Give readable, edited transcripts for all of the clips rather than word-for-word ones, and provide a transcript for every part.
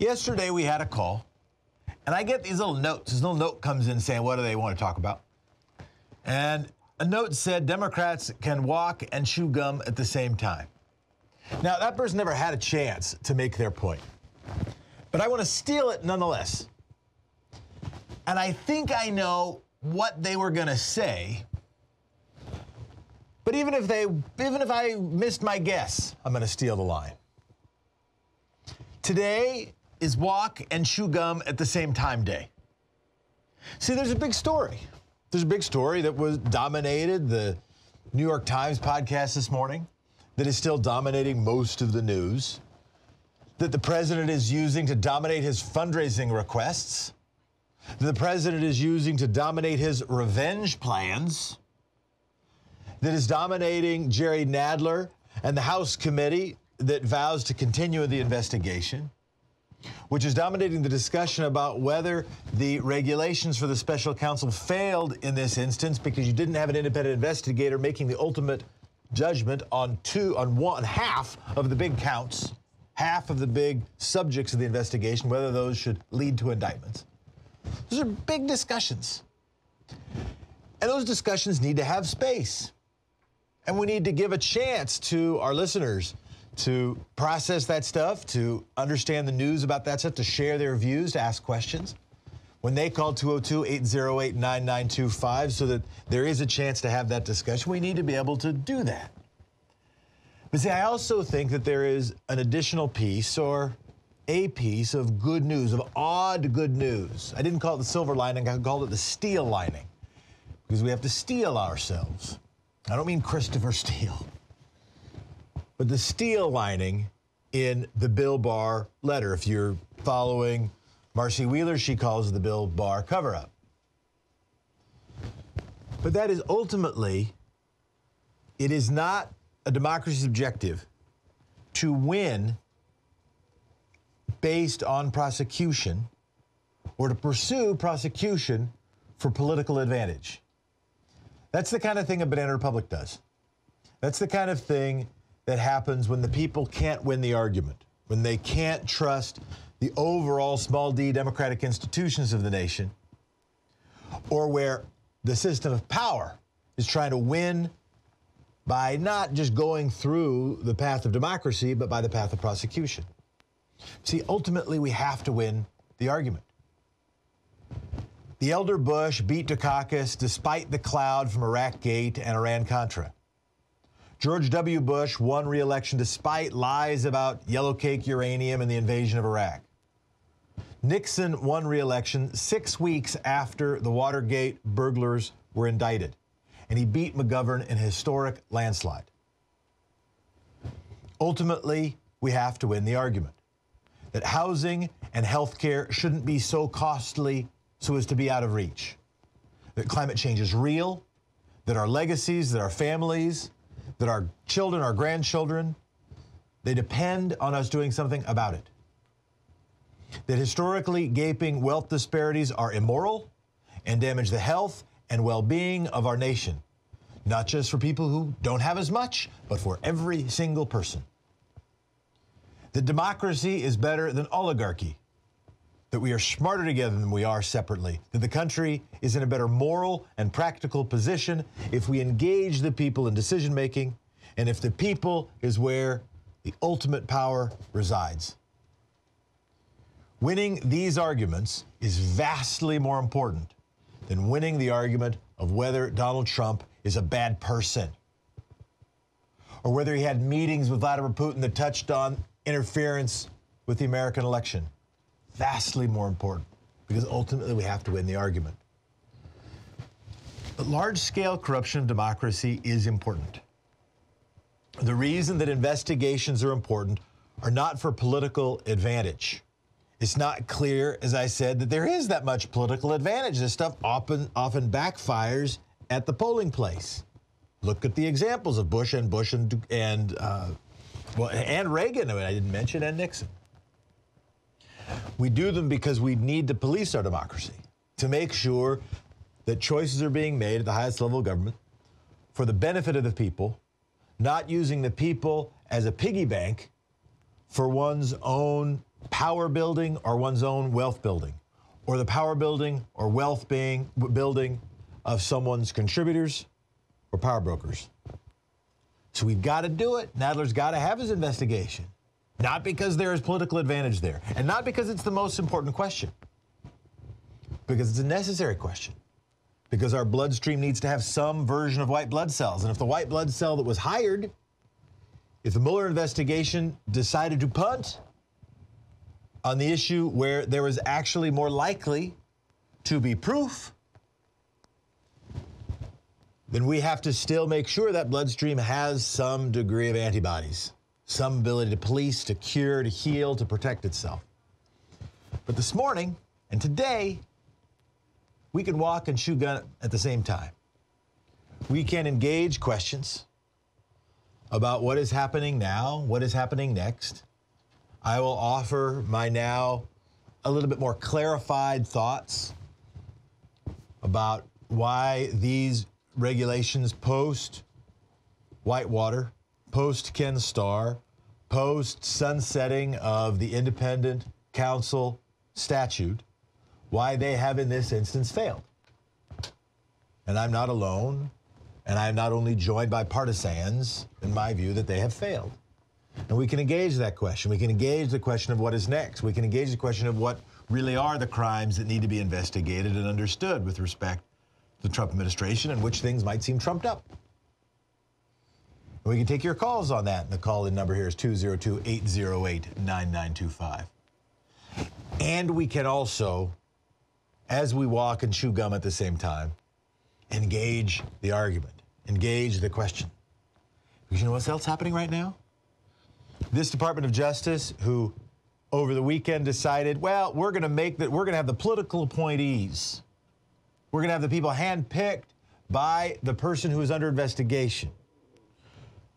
Yesterday we had a call, and I get these little notes. This little note comes in saying, what do they want to talk about? And a note said, Democrats can walk and chew gum at the same time. Now, that person never had a chance to make their point, but I want to steal it nonetheless. And I think I know what they were going to say, but even if I missed my guess, I'm going to steal the line. Today is walk and chew gum at the same time day. See, there's a big story. There's a big story that was dominated the New York Times podcast this morning, that is still dominating most of the news, that the president is using to dominate his fundraising requests, that the president is using to dominate his revenge plans, that is dominating Jerry Nadler and the House committee that vows to continue the investigation, which is dominating the discussion about whether the regulations for the special counsel failed in this instance because you didn't have an independent investigator making the ultimate judgment on half of the big counts, half of the big subjects of the investigation, whether those should lead to indictments. Those are big discussions. And those discussions need to have space. And we need to give a chance to our listeners to process that stuff, to understand the news about that stuff, to share their views, to ask questions. When they call 202-808-9925 so that there is a chance to have that discussion, we need to be able to do that. But see, I also think that there is an additional piece or a piece of good news, of odd good news. I didn't call it the silver lining, I called it the steel lining, because we have to steel ourselves. I don't mean Christopher Steele. But the steel lining in the Bill Barr letter, if you're following Marcy Wheeler, she calls it the Bill Barr cover-up. But that is ultimately, it is not a democracy's objective to win based on prosecution or to pursue prosecution for political advantage. That's the kind of thing a banana republic does. That's the kind of thing that happens when the people can't win the argument, when they can't trust the overall small d democratic institutions of the nation, or where the system of power is trying to win by not just going through the path of democracy, but by the path of prosecution. See, ultimately, we have to win the argument. The elder Bush beat Dukakis despite the cloud from Iraq-Gate and Iran-Contra. George W. Bush won re-election despite lies about yellow cake uranium and the invasion of Iraq. Nixon won re-election 6 weeks after the Watergate burglars were indicted, and he beat McGovern in a historic landslide. Ultimately, we have to win the argument that housing and health care shouldn't be so costly so as to be out of reach, that climate change is real, that our legacies, that our families, that our children, our grandchildren, they depend on us doing something about it. That historically gaping wealth disparities are immoral and damage the health and well-being of our nation, not just for people who don't have as much, but for every single person. That democracy is better than oligarchy, that we are smarter together than we are separately, that the country is in a better moral and practical position if we engage the people in decision-making, and if the people is where the ultimate power resides. Winning these arguments is vastly more important than winning the argument of whether Donald Trump is a bad person, or whether he had meetings with Vladimir Putin that touched on interference with the American election. Vastly more important, because ultimately we have to win the argument. But large-scale corruption of democracy is important. The reason that investigations are important are not for political advantage. It's not clear, as I said, that there is that much political advantage. This stuff often backfires at the polling place. Look at the examples of Bush and Reagan, I didn't mention, and Nixon. We do them because we need to police our democracy, to make sure that choices are being made at the highest level of government for the benefit of the people, not using the people as a piggy bank for one's own power building or one's own wealth building, or the power building or wealth building of someone's contributors or power brokers. So we've got to do it. Nadler's got to have his investigation, not because there is political advantage there, and not because it's the most important question, because it's a necessary question, because our bloodstream needs to have some version of white blood cells. And if the white blood cell that was hired, if the Mueller investigation decided to punt on the issue where there was actually more likely to be proof, then we have to still make sure that bloodstream has some degree of antibodies, some ability to police, to cure, to heal, to protect itself. But this morning and today, we can walk and chew gum at the same time. We can engage questions about what is happening now, what is happening next. I will offer my now a little bit more clarified thoughts about why these regulations post Whitewater, post Ken Starr, post sunsetting of the independent counsel statute, why they have in this instance failed. And I'm not alone, and I'm not only joined by partisans in my view that they have failed. And we can engage that question. We can engage the question of what is next. We can engage the question of what really are the crimes that need to be investigated and understood with respect to the Trump administration, and which things might seem trumped up. And we can take your calls on that. And the call-in number here is 202-808-9925. And we can also, as we walk and chew gum at the same time, engage the argument, engage the question. Because you know what's else happening right now? This Department of Justice, who over the weekend decided, well, we're going to have the political appointees. We're going to have the people handpicked by the person who is under investigation.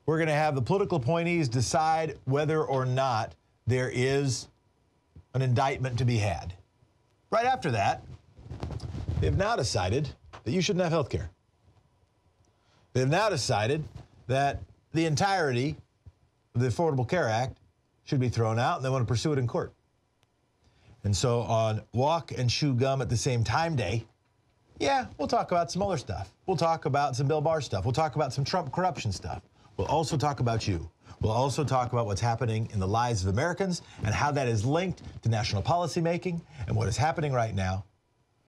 We're going to have the political appointees decide whether or not there is an indictment to be had. Right after that, they have now decided that you shouldn't have health care. They have now decided that the entirety of the Affordable Care Act should be thrown out, and they want to pursue it in court. And so on Walk and Chew Gum at the Same Time Day, yeah, we'll talk about some other stuff. We'll talk about some Bill Barr stuff. We'll talk about some Trump corruption stuff. We'll also talk about you. We'll also talk about what's happening in the lives of Americans and how that is linked to national policy making and what is happening right now